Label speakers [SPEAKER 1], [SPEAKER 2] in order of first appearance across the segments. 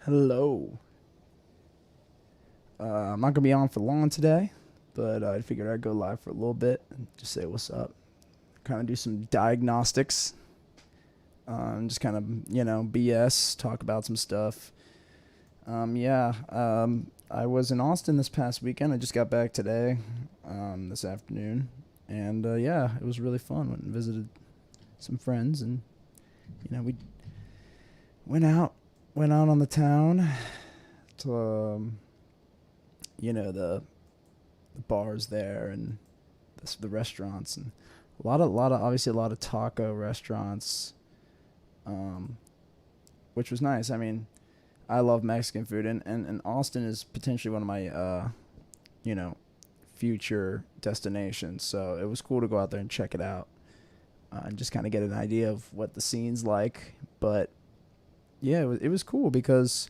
[SPEAKER 1] Hello. I'm not gonna be on for long today, but I figured I'd go live for a little bit and just say what's up. Kind of do some diagnostics. Just kind of BS, talk about some stuff. Yeah. I was in Austin this past weekend. I just got back today, this afternoon, and yeah, it was really fun. Went and visited some friends, and we went out, went out on the town to the bars there and the restaurants, and a lot of obviously a lot of taco restaurants, um, which was nice. I mean, I love Mexican food, and Austin is potentially one of my you know future destinations. So it was cool to go out there and check it out, and just kind of get an idea of what the scene's like. But yeah, it was cool because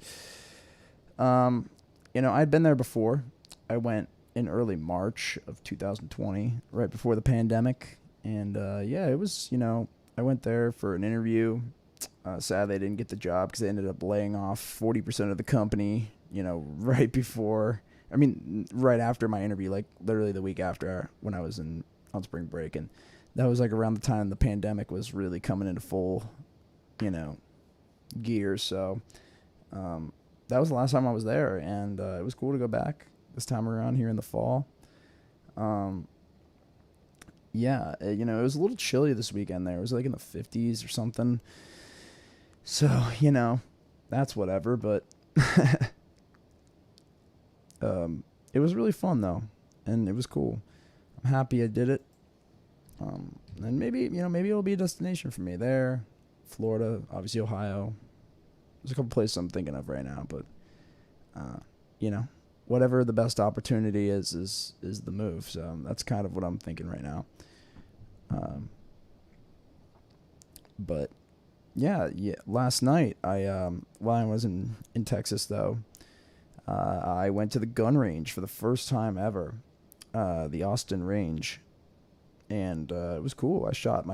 [SPEAKER 1] I'd been there before. I went in early March of 2020, right before the pandemic. And yeah, it was, I went there for an interview. Sadly, I didn't get the job because they ended up laying off 40% of the company, right before, right after my interview, like literally the week after when I was on spring break. And that was like around the time the pandemic was really coming into full, you know, gear. So that was the last time I was there, and it was cool to go back this time around here in the fall. Um, yeah, it was a little chilly this weekend there. It was like in the 50s or something. So, that's whatever, but it was really fun though, and it was cool. I'm happy I did it. And maybe it'll be a destination for me there. Florida, obviously Ohio. There's a couple places I'm thinking of right now, but uh, you know, whatever the best opportunity is the move. So that's kind of what I'm thinking right now. But yeah. Last night, while I was in Texas though, I went to the gun range for the first time ever, the Austin range, and it was cool. I shot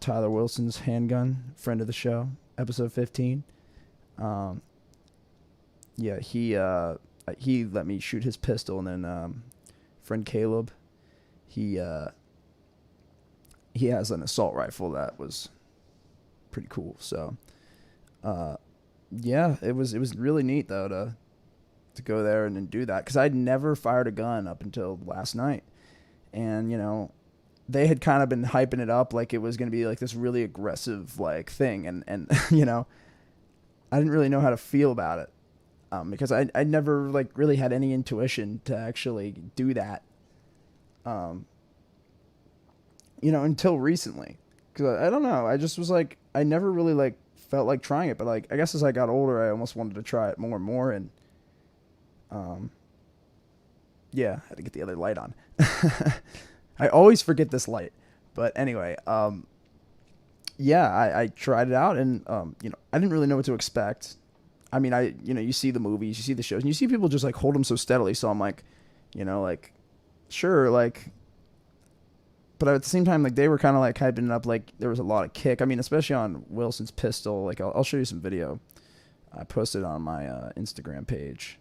[SPEAKER 1] Tyler Wilson's handgun, friend of the show, episode 15. Um, yeah, he let me shoot his pistol, and then friend Caleb, he uh, he has an assault rifle that was pretty cool. So uh, yeah, it was really neat though to go there and do that, because I'd never fired a gun up until last night, and they had kind of been hyping it up like it was going to be like this really aggressive like thing, and I didn't really know how to feel about it, because I never like really had any intuition to actually do that, um, until recently. Because I don't know, I just was like, I never really like felt like trying it, but like I guess as I got older, I almost wanted to try it more and more, and um, yeah, I had to get the other light on. I always forget this light, but anyway, yeah, I tried it out, and I didn't really know what to expect. I mean, you see the movies, you see the shows, and you see people just like hold them so steadily. So I'm like, like, sure, like, but at the same time, like they were kind of like hyping it up, like there was a lot of kick. I mean, especially on Wilson's pistol. Like I'll show you some video. I posted on my Instagram page,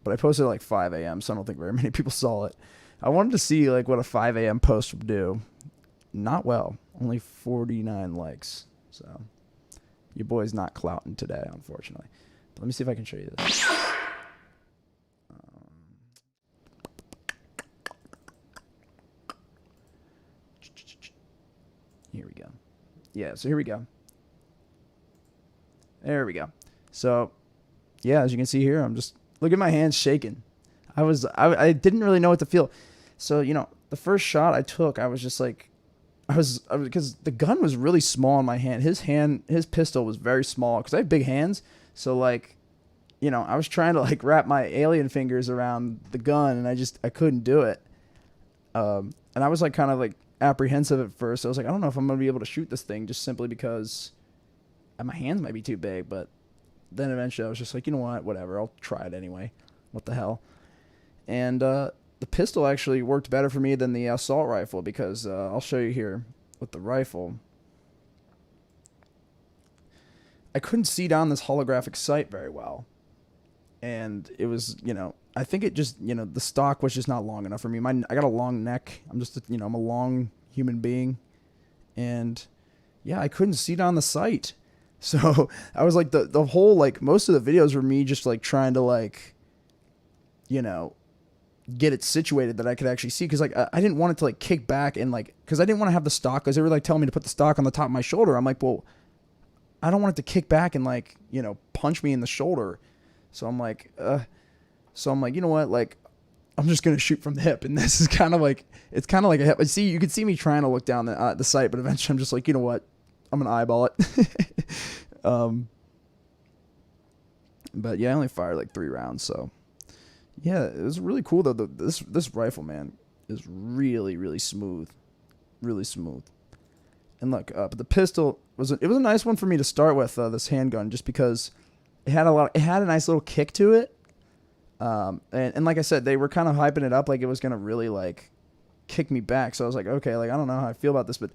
[SPEAKER 1] but I posted at like 5 a.m., so I don't think very many people saw it. I wanted to see like what a 5 a.m. post would do. Not well. Only 49 likes. So your boy's not clouting today, unfortunately. But let me see if I can show you this. Um, Here we go. Yeah, so here we go. There we go. So, yeah, as you can see here, I'm just, look at my hands shaking. I didn't really know what to feel. So, the first shot I took, I was just like, because the gun was really small in my hand. His pistol was very small because I have big hands. So like, I was trying to like wrap my alien fingers around the gun, and I couldn't do it. And I was like kind of like apprehensive at first. I was like, I don't know if I'm gonna be able to shoot this thing, just simply because my hands might be too big. But then eventually I was just like, you know what, whatever, I'll try it anyway. What the hell? And the pistol actually worked better for me than the assault rifle, because I'll show you here with the rifle. I couldn't see down this holographic sight very well. And it was, I think it just, the stock was just not long enough for me. I got a long neck. I'm just, I'm a long human being. And yeah, I couldn't see down the sight. So I was like, the whole, like, most of the videos were me just like trying to, like, get it situated that I could actually see. Cause like, I didn't want it to like kick back and like, cause I didn't want to have the stock, cause they were like telling me to put the stock on the top of my shoulder. I'm like, well, I don't want it to kick back and like, punch me in the shoulder. So I'm like, you know what? Like, I'm just going to shoot from the hip. And this is kind of like, it's kind of like a hip. See, you could see me trying to look down the sight, but eventually I'm just like, you know what? I'm going to eyeball it. But yeah, I only fired like 3 rounds. So yeah, it was really cool though. This rifle, man, is really, really smooth. Really smooth. And look, but the pistol was a nice one for me to start with, this handgun, just because it had a nice little kick to it. And like I said, they were kind of hyping it up like it was going to really like kick me back. So I was like, okay, like, I don't know how I feel about this, but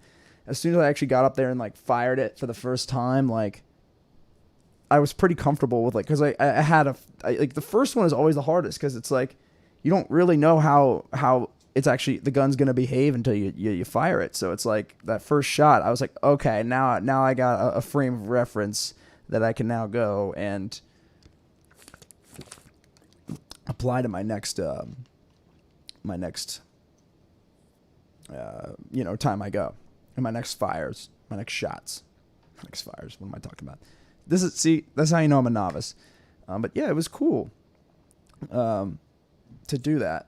[SPEAKER 1] as soon as I actually got up there and like fired it for the first time, like I was pretty comfortable with, like, cause I had like the first one is always the hardest. Cause it's like, you don't really know how it's actually, the gun's going to behave until you fire it. So it's like that first shot, I was like, okay, now I got a frame of reference that I can now go and apply to my next time I go, and my next fires, my next shots, what am I talking about? That's how you know I'm a novice. But yeah, it was cool to do that.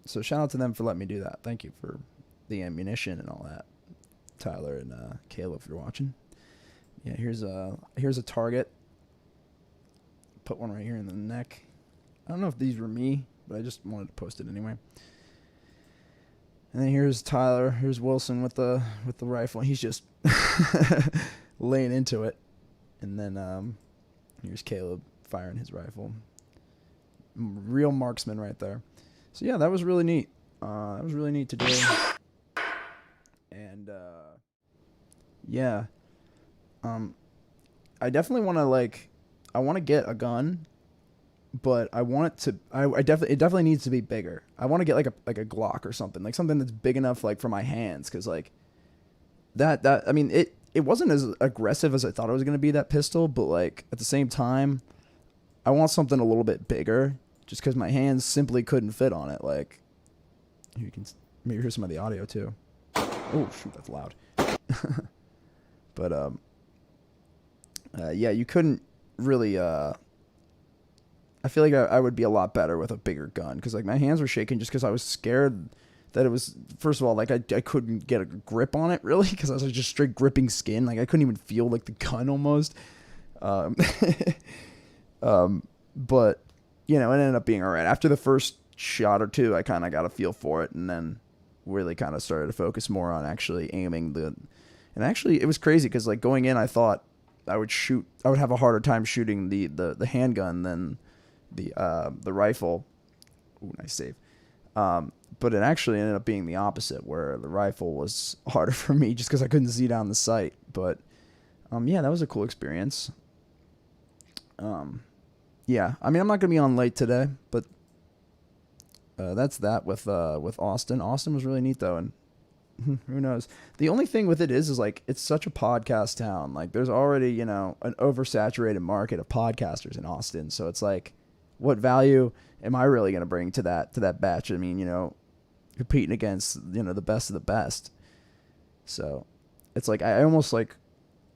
[SPEAKER 1] So shout out to them for letting me do that. Thank you for the ammunition and all that, Tyler and Caleb, if you're watching. Yeah, here's a target. Put one right here in the neck. I don't know if these were me, but I just wanted to post it anyway. And then here's Tyler. Here's Wilson with the rifle. He's just laying into it. And then here's Caleb firing his rifle. Real marksman right there. So yeah, that was really neat. That was really neat to do. And yeah. I definitely want to I want to get a gun, but I want it to, it definitely needs to be bigger. I want to get like a Glock or something, like something that's big enough, like, for my hands. Cause like I mean, it wasn't as aggressive as I thought it was going to be, that pistol, but like at the same time, I want something a little bit bigger just cause my hands simply couldn't fit on it. Like, you can maybe hear some of the audio too. Oh shoot, that's loud. But, yeah, you couldn't really, I feel like I would be a lot better with a bigger gun, because like my hands were shaking just because I was scared that it was, first of all, like I couldn't get a grip on it really, because I was like just straight gripping skin. Like I couldn't even feel like the gun almost. But it ended up being all right. After the first shot or two, I kind of got a feel for it, and then really kind of started to focus more on actually aiming and actually it was crazy because like going in, I thought I would have a harder time shooting the handgun than the rifle. Ooh, nice save. But it actually ended up being the opposite, where the rifle was harder for me just because I couldn't see down the sight. But yeah, that was a cool experience. Yeah, I mean, I'm not gonna be on late today, but that's that with Austin. Austin was really neat though, and who knows? The only thing with it is like it's such a podcast town. Like there's already, an oversaturated market of podcasters in Austin. So it's like, what value am I really going to bring to that batch? I mean, competing against, the best of the best. So it's like, I almost like,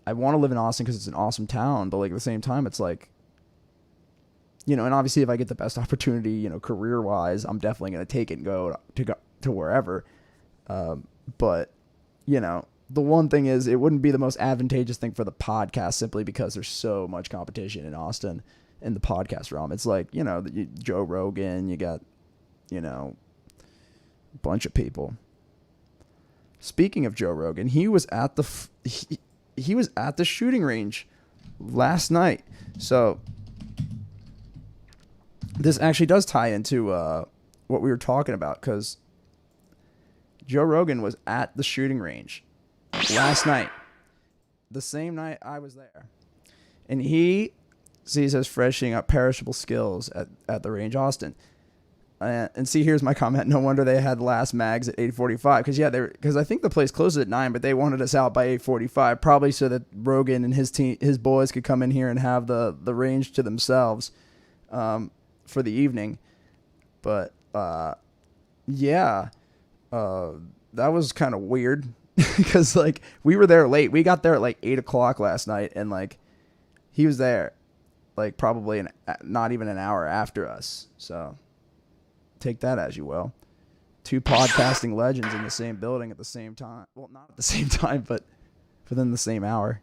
[SPEAKER 1] I want to live in Austin because it's an awesome town, but like at the same time, it's like, and obviously if I get the best opportunity, career wise, I'm definitely going to take it and go to wherever. But, the one thing is it wouldn't be the most advantageous thing for the podcast simply because there's so much competition in Austin in the podcast realm. It's like, Joe Rogan, you got, a bunch of people. Speaking of Joe Rogan, he was at he was at the shooting range last night. So this actually does tie into what we were talking about, because Joe Rogan was at the shooting range last night. the same night I was there. And he sees us freshening up perishable skills at the range, Austin. And see, here's my comment. No wonder they had last mags at 8:45. Because I think the place closes at 9, but they wanted us out by 8:45, probably so that Rogan and his boys could come in here and have the range to themselves for the evening. But yeah, that was kind of weird because like we were there late. We got there at like 8 o'clock last night, and like he was there like probably not even an hour after us. So take that as you will. Two podcasting legends in the same building at the same time. Well, not at the same time, but within the same hour.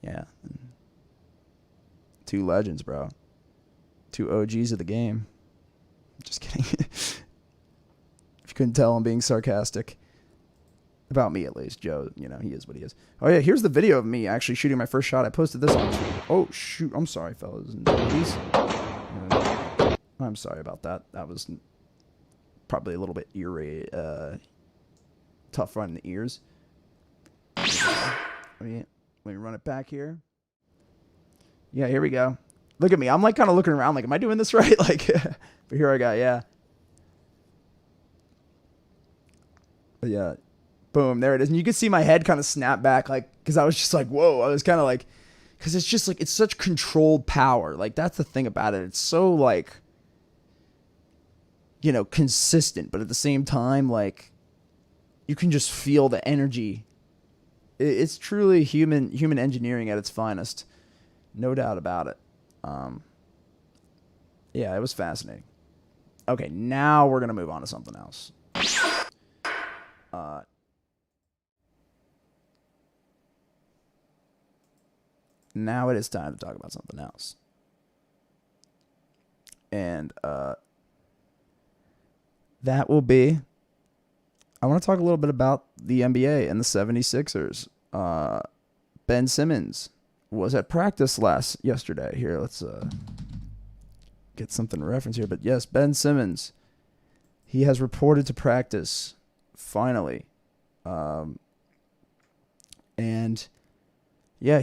[SPEAKER 1] Yeah. Two legends, bro. Two OGs of the game. Just kidding. If you couldn't tell, I'm being sarcastic. About me, at least. Joe, he is what he is. Oh, yeah, here's the video of me actually shooting my first shot. I posted this on... Oh, shoot. I'm sorry, fellas and ladies. I'm sorry about that. That was probably a little bit tough on the ears. Let me run it back here. Yeah, here we go. Look at me. I'm like kind of looking around like, am I doing this right? Like, but here I got, yeah. Yeah. Boom, there it is. And you can see my head kind of snap back, like, because I was just like, whoa. I was kind of like, because it's just like, it's such controlled power. Like, that's the thing about it. It's so like, consistent, but at the same time, like, you can just feel the energy. It's truly human engineering at its finest. No doubt about it. Yeah, it was fascinating. Okay, now we're going to move on to something else. Now it is time to talk about something else. And that will be, I want to talk a little bit about the NBA and the 76ers. Ben Simmons was at practice yesterday. Here, let's get something to reference here. But yes, Ben Simmons, he has reported to practice, finally. And yeah,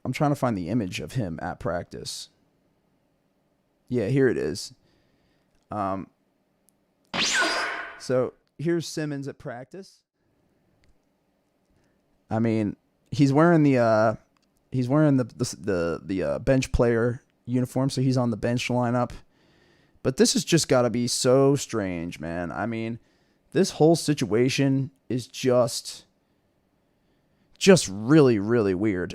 [SPEAKER 1] I'm trying to find the image of him at practice. Yeah, here it is. So here's Simmons at practice. I mean, he's wearing the bench player uniform, so he's on the bench lineup. But this has just got to be so strange, man. I mean, this whole situation is just really, really weird.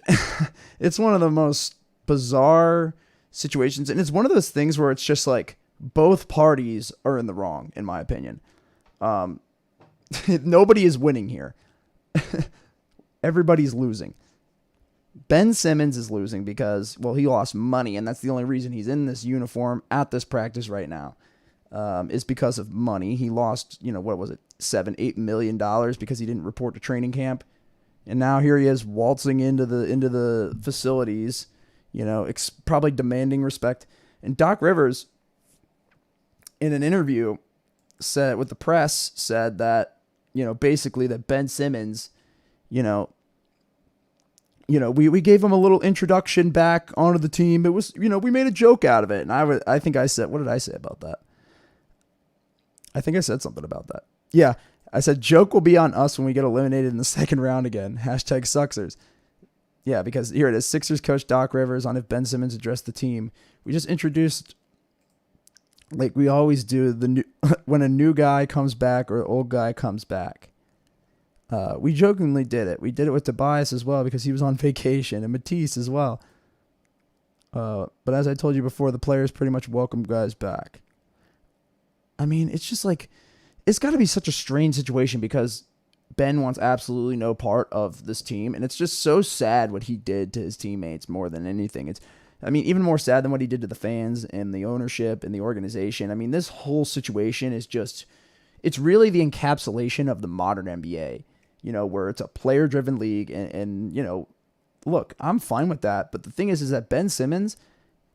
[SPEAKER 1] It's one of the most bizarre situations, and it's one of those things where it's just like both parties are in the wrong, in my opinion. Nobody is winning here. Everybody's losing. Ben Simmons is losing because, well, he lost money, and that's the only reason he's in this uniform at this practice right now, is because of money. He lost, what was it, $7-8 million because he didn't report to training camp. And now here he is waltzing into the facilities, probably demanding respect. And Doc Rivers, in an interview with the press, said that, basically that Ben Simmons, we gave him a little introduction back onto the team. It was, we made a joke out of it. And I think I said, what did I say about that? I think I said something about that. Yeah. I said, joke will be on us when we get eliminated in the second round again. #Suxers. Yeah, because here it is. Sixers coach Doc Rivers on if Ben Simmons addressed the team. We just introduced, like we always do, when a new guy comes back or an old guy comes back. We jokingly did it. We did it with Tobias as well because he was on vacation, and Matisse as well. But as I told you before, the players pretty much welcome guys back. I mean, it's just like, it's got to be such a strange situation because Ben wants absolutely no part of this team, and it's just so sad what he did to his teammates more than anything. Even more sad than what he did to the fans and the ownership and the organization. I mean, this whole situation is just, it's really the encapsulation of the modern NBA, where it's a player-driven league, and look, I'm fine with that, but the thing is that Ben Simmons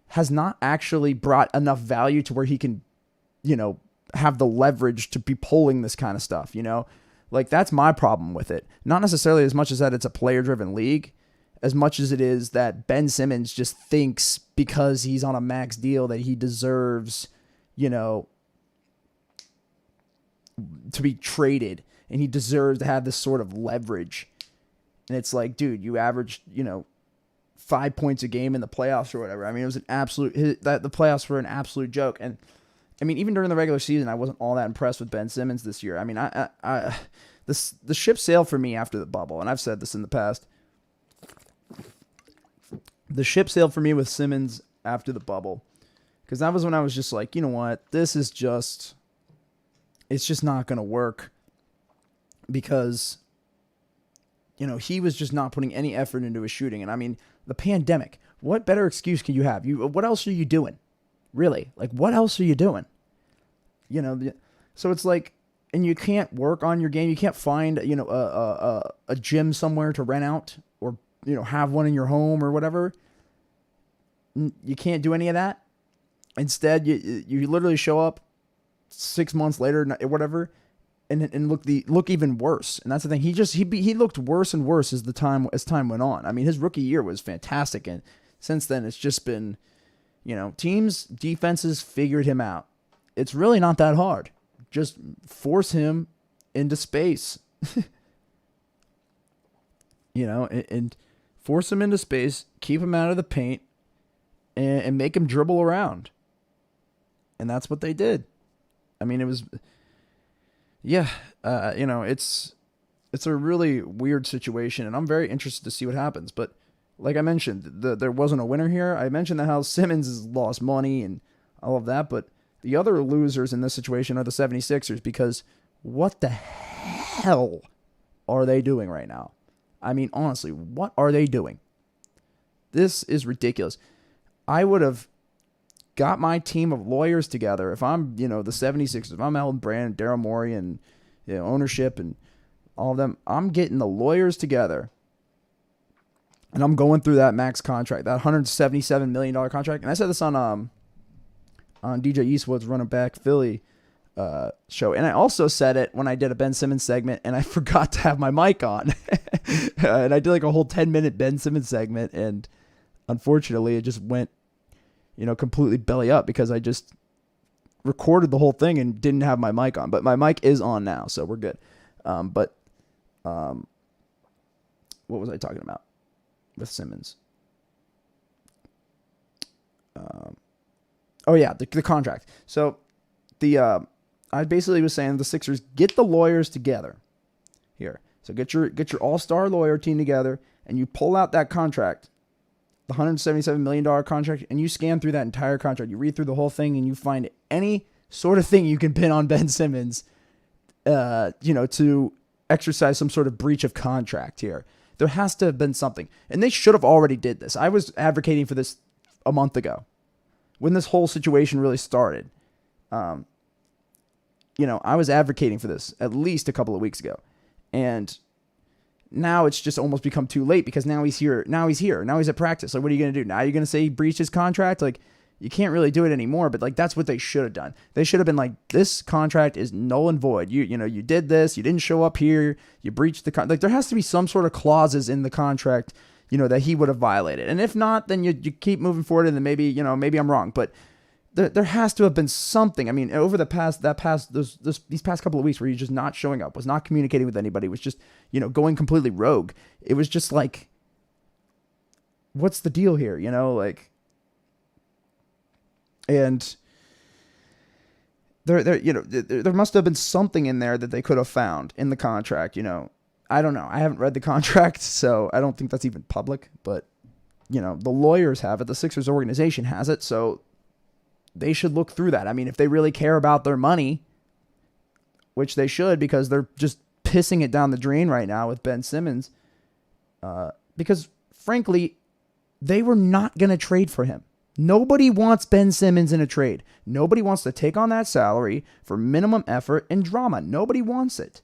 [SPEAKER 1] has not actually brought enough value to where he can, have the leverage to be pulling this kind of stuff, Like, that's my problem with it. Not necessarily as much as that it's a player-driven league, as much as it is that Ben Simmons just thinks because he's on a max deal that he deserves, to be traded, and he deserves to have this sort of leverage. And it's like, dude, you averaged, 5 points a game in the playoffs or whatever. I mean, it was an absolute, the playoffs were an absolute joke. And I mean, even during the regular season, I wasn't all that impressed with Ben Simmons this year. I mean, the ship sailed for me after the bubble, and I've said this in the past. The ship sailed for me with Simmons after the bubble, because that was when I was just like, you know what, it's just not going to work, because, he was just not putting any effort into his shooting. And I mean, the pandemic, what better excuse can you have? What else are you doing? Really? Like, what else are you doing? So it's like, and you can't work on your game. You can't find, a gym somewhere to rent out, or, have one in your home or whatever. You can't do any of that. Instead, you literally show up 6 months later, whatever, and look even worse. And that's the thing. He looked worse and worse as time went on. I mean, his rookie year was fantastic, and since then it's just been, teams, defenses figured him out. It's really not that hard. Just force him into space. And force him into space, keep him out of the paint, and make him dribble around. And that's what they did. I mean, it was, it's a really weird situation, and I'm very interested to see what happens. But like I mentioned, there wasn't a winner here. I mentioned how Simmons has lost money and all of that, but the other losers in this situation are the 76ers, because what the hell are they doing right now? I mean, honestly, what are they doing? This is ridiculous. I would have got my team of lawyers together if I'm, the 76ers, if I'm Elton Brand, Daryl Morey, and ownership and all of them. I'm getting the lawyers together, and I'm going through that max contract, that $177 million contract. And I said this on DJ Eastwood's Running Back Philly show. And I also said it when I did a Ben Simmons segment, and I forgot to have my mic on. And I did like a whole 10-minute Ben Simmons segment, and unfortunately it just went, completely belly up, because I just recorded the whole thing and didn't have my mic on. But my mic is on now, so we're good. What was I talking about with Simmons? The contract. So I basically was saying the Sixers, get the lawyers together here. So get your all-star lawyer team together, and you pull out that contract, the $177 million contract, and you scan through that entire contract. You read through the whole thing, and you find any sort of thing you can pin on Ben Simmons, to exercise some sort of breach of contract here. There has to have been something, and they should have already did this. I was advocating for this a month ago, when this whole situation really started. I was advocating for this at least a couple of weeks ago. And now it's just almost become too late, because now he's here. Now he's at practice. Like, what are you going to do? Now you're going to say he breached his contract? Like, you can't really do it anymore. But, like, that's what they should have done. They should have been like, this contract is null and void. You did this. You didn't show up here. You breached the contract. Like, there has to be some sort of clauses in the contract, that he would have violated. And if not, then you keep moving forward, and then maybe I'm wrong. But there has to have been something. I mean, over these past couple of weeks where he's just not showing up, was not communicating with anybody, was just, going completely rogue. It was just like, what's the deal here? And there must have been something in there that they could have found in the contract. I don't know. I haven't read the contract, so I don't think that's even public, but the lawyers have it. The Sixers organization has it. So they should look through that. I mean, if they really care about their money, which they should, because they're just pissing it down the drain right now with Ben Simmons, because frankly, they were not going to trade for him. Nobody wants Ben Simmons in a trade. Nobody wants to take on that salary for minimum effort and drama. Nobody wants it.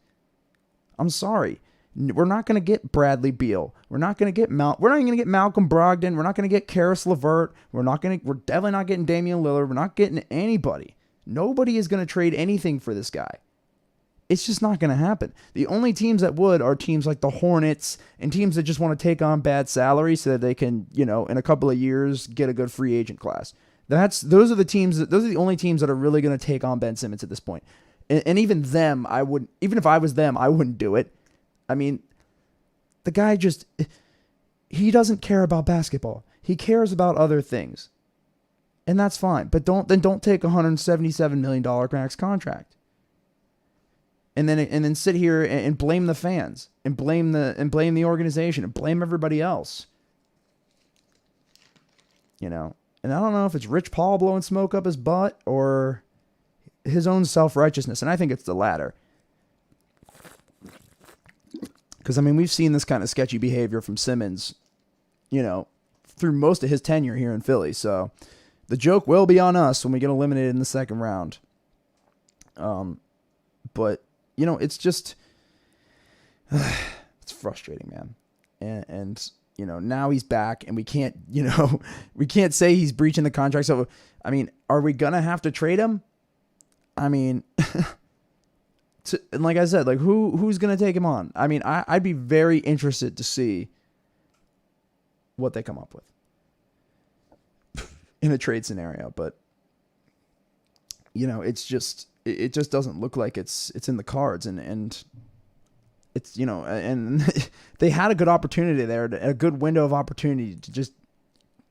[SPEAKER 1] I'm sorry. We're not going to get Bradley Beal. We're not going to get We're not even going to get Malcolm Brogdon. We're not going to get Karis LeVert. We're definitely not getting Damian Lillard. We're not getting anybody. Nobody is going to trade anything for this guy. It's just not going to happen. The only teams that would are teams like the Hornets and teams that just want to take on bad salaries so that they can, in a couple of years get a good free agent class. Those are the only teams that are really going to take on Ben Simmons at this point. And even them, even if I was them, I wouldn't do it. I mean, the guy he doesn't care about basketball. He cares about other things. And that's fine. But don't take a $177 million max contract. And then sit here and blame the fans and blame the organization and blame everybody else. And I don't know if it's Rich Paul blowing smoke up his butt or his own self-righteousness. And I think it's the latter. Because, we've seen this kind of sketchy behavior from Simmons, through most of his tenure here in Philly. So the joke will be on us when we get eliminated in the second round. But, it's just, it's frustrating, man. And now he's back and we can't, we can't say he's breaching the contract. So, are we going to have to trade him? And like I said, who's going to take him on? I'd be very interested to see what they come up with in a trade scenario, but it just doesn't look like it's in the cards, and it's, and they had a good opportunity there, a good window of opportunity to just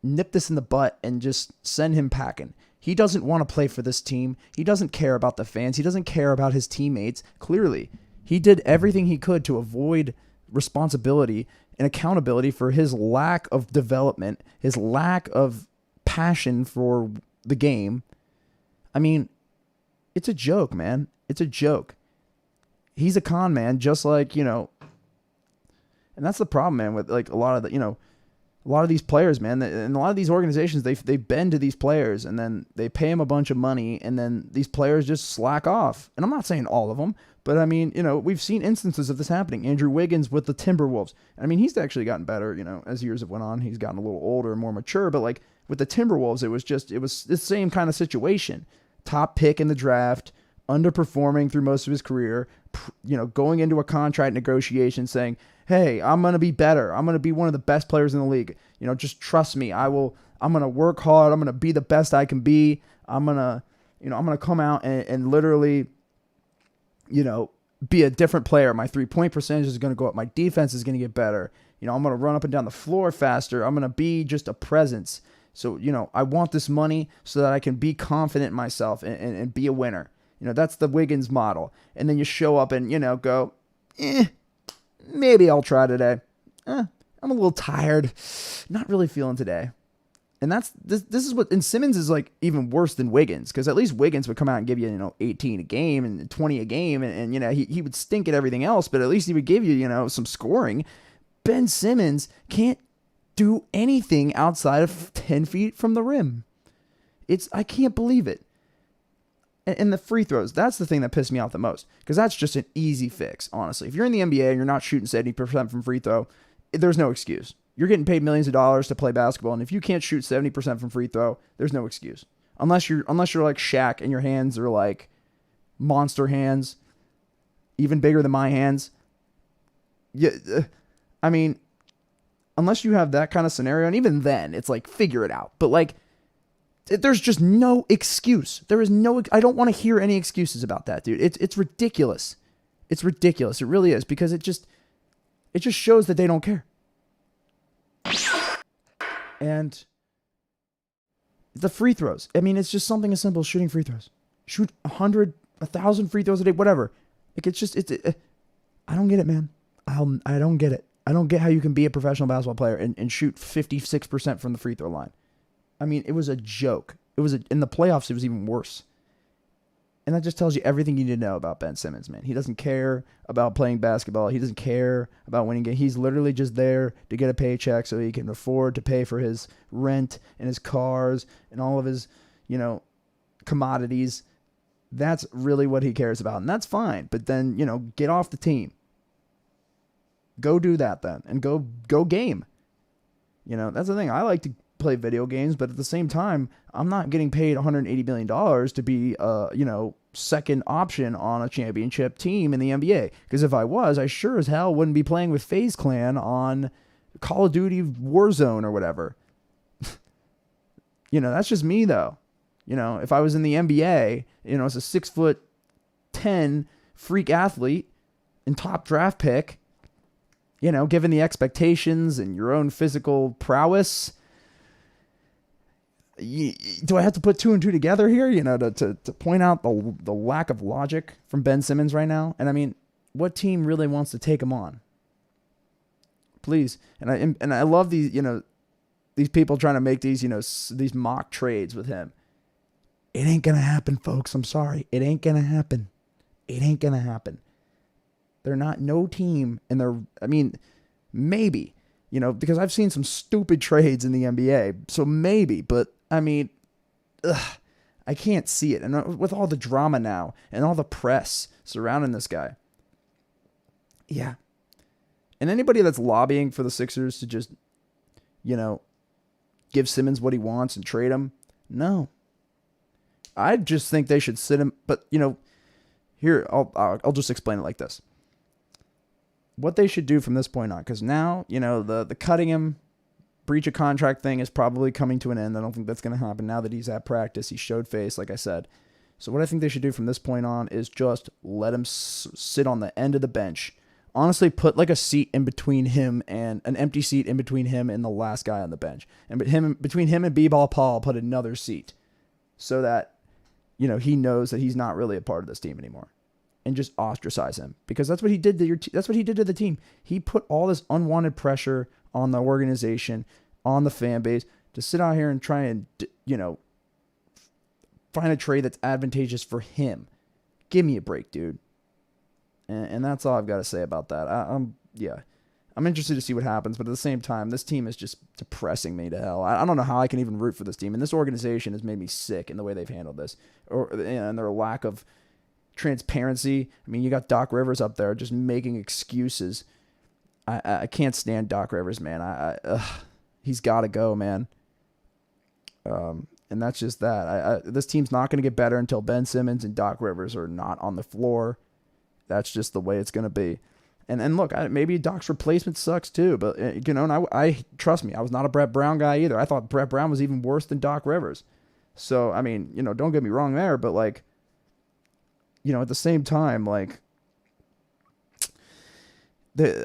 [SPEAKER 1] nip this in the butt and just send him packing. He doesn't want to play for this team. He doesn't care about the fans. He doesn't care about his teammates. Clearly, he did everything he could to avoid responsibility and accountability for his lack of development, his lack of passion for the game. It's a joke, man. It's a joke. He's a con man, just like, and that's the problem, man, with a lot of a lot of these players, man, and a lot of these organizations, they bend to these players, and then they pay them a bunch of money, and then these players just slack off. And I'm not saying all of them, but we've seen instances of this happening. Andrew Wiggins with the Timberwolves. He's actually gotten better, as years have went on. He's gotten a little older, more mature, but with the Timberwolves, it was the same kind of situation. Top pick in the draft, underperforming through most of his career, going into a contract negotiation saying, hey, I'm going to be better. I'm going to be one of the best players in the league. Just trust me. I'm going to work hard. I'm going to be the best I can be. I'm going to come out and literally, be a different player. My 3-point percentage is going to go up. My defense is going to get better. I'm going to run up and down the floor faster. I'm going to be just a presence. So, I want this money so that I can be confident in myself and be a winner. That's the Wiggins model. And then you show up and, go, maybe I'll try today. I'm a little tired. Not really feeling today. And this is what, and Simmons is even worse than Wiggins, because at least Wiggins would come out and give you, 18 a game and 20 a game. And he would stink at everything else, but at least he would give you, some scoring. Ben Simmons can't do anything outside of 10 feet from the rim. I can't believe it. And the free throws, that's the thing that pissed me off the most, because that's just an easy fix, honestly. If you're in the NBA and you're not shooting 70% from free throw, there's no excuse. You're getting paid millions of dollars to play basketball, and if you can't shoot 70% from free throw, there's no excuse. Unless you're like Shaq and your hands are like monster hands, even bigger than my hands. Yeah, unless you have that kind of scenario, and even then, it's figure it out. But there's just no excuse. I don't want to hear any excuses about that, dude. It's ridiculous. It's ridiculous. It really is, because it just shows that they don't care. And the free throws. It's just something as simple as shooting free throws. Shoot 100, 1,000 free throws a day, whatever. I don't get it, man. I don't get it. I don't get how you can be a professional basketball player and shoot 56% from the free throw line. It was a joke. In the playoffs, it was even worse. And that just tells you everything you need to know about Ben Simmons, man. He doesn't care about playing basketball. He doesn't care about winning games. He's literally just there to get a paycheck so he can afford to pay for his rent and his cars and all of his, commodities. That's really what he cares about. And that's fine. But then, get off the team. Go do that then. And go game. That's the thing. I like to play video games, but at the same time, I'm not getting paid $180 million to be, second option on a championship team in the NBA. Because if I was, I sure as hell wouldn't be playing with FaZe Clan on Call of Duty Warzone or whatever. That's just me though. If I was in the NBA, as a 6'10" freak athlete and top draft pick, given the expectations and your own physical prowess, do I have to put two and two together here, to point out the lack of logic from Ben Simmons right now? And I mean, what team really wants to take him on? Please. And I love these, these people trying to make these, these mock trades with him. It ain't going to happen, folks. I'm sorry. It ain't going to happen. It ain't going to happen. They're not no team. And maybe, because I've seen some stupid trades in the NBA. So maybe, but I mean, I can't see it. And with all the drama now and all the press surrounding this guy. Yeah. And anybody that's lobbying for the Sixers to just, give Simmons what he wants and trade him. No. I just think they should sit him. But, here, I'll just explain it like this. What they should do from this point on, because now, the cutting him, breach of contract thing is probably coming to an end. I don't think that's going to happen now that he's at practice. He showed face, like I said. So what I think they should do from this point on is just let him sit on the end of the bench. Honestly, put like a seat in between him and an empty seat in between him and the last guy on the bench. And between him and B-Ball Paul, put another seat so that, he knows that he's not really a part of this team anymore. And just ostracize him, because that's what he did to that's what he did to the team. He put all this unwanted pressure on the organization, on the fan base, to sit out here and try and, find a trade that's advantageous for him. Give me a break, dude. And that's all I've got to say about that. I'm interested to see what happens, but at the same time, this team is just depressing me to hell. I don't know how I can even root for this team, and this organization has made me sick in the way they've handled this, and their lack of transparency. I mean, you got Doc Rivers up there just making excuses. I can't stand Doc Rivers, man. He's got to go, man. And that's just that. This team's not going to get better until Ben Simmons and Doc Rivers are not on the floor. That's just the way it's going to be. And look, maybe Doc's replacement sucks too, but and I trust me, I was not a Brett Brown guy either. I thought Brett Brown was even worse than Doc Rivers. So I mean, don't get me wrong there, but like, at the same time, like,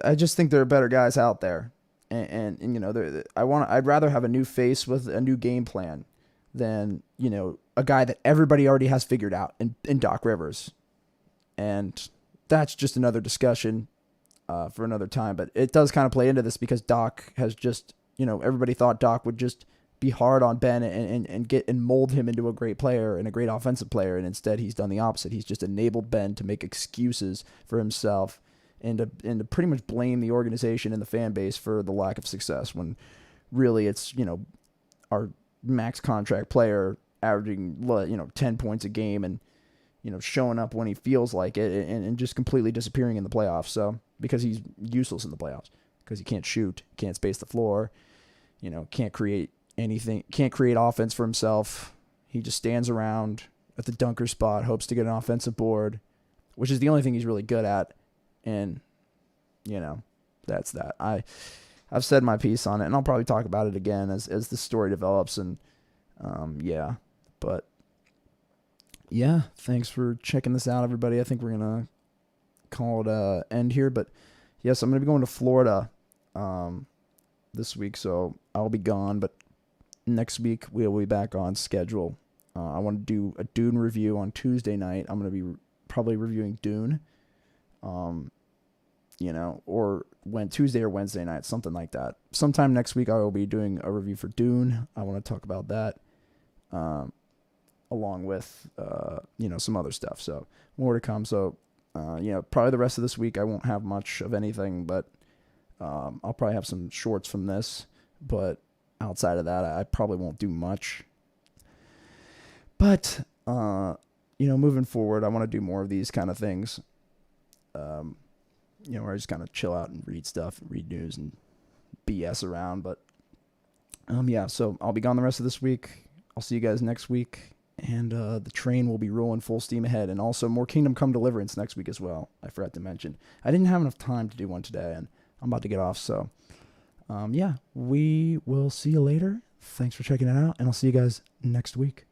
[SPEAKER 1] I just think there are better guys out there, and I'd rather have a new face with a new game plan than a guy that everybody already has figured out in Doc Rivers, and that's just another discussion for another time. But it does kind of play into this because Doc has just everybody thought Doc would just be hard on Ben and mold him into a great player and a great offensive player, and instead he's done the opposite. He's just enabled Ben to make excuses for himself and to pretty much blame the organization and the fan base for the lack of success, when really it's our max contract player averaging 10 points a game and showing up when he feels like it and just completely disappearing in the playoffs. So because he's useless in the playoffs, because he can't shoot, can't space the floor, can't create anything, can't create offense for himself. He just stands around at the dunker spot, hopes to get an offensive board, which is the only thing he's really good at. And that's that. I've said my piece on it, and I'll probably talk about it again as the story develops. And but yeah, thanks for checking this out, everybody. I think we're gonna call it a end here, but yes, I'm gonna be going to Florida this week, so I'll be gone, but next week we'll be back on schedule. I want to do a Dune review on Tuesday night. I'm going to be probably reviewing Dune, or Tuesday or Wednesday night, something like that. Sometime next week I will be doing a review for Dune. I want to talk about that, along with, some other stuff. So more to come. So, probably the rest of this week I won't have much of anything, but I'll probably have some shorts from this, but outside of that, I probably won't do much. But, moving forward, I want to do more of these kind of things. Where I just kind of chill out and read stuff, read news and BS around. But, so I'll be gone the rest of this week. I'll see you guys next week. and the train will be rolling full steam ahead. And also more Kingdom Come Deliverance next week as well. I forgot to mention. I didn't have enough time to do one today, and I'm about to get off. So, yeah, we will see you later. Thanks for checking it out, and I'll see you guys next week.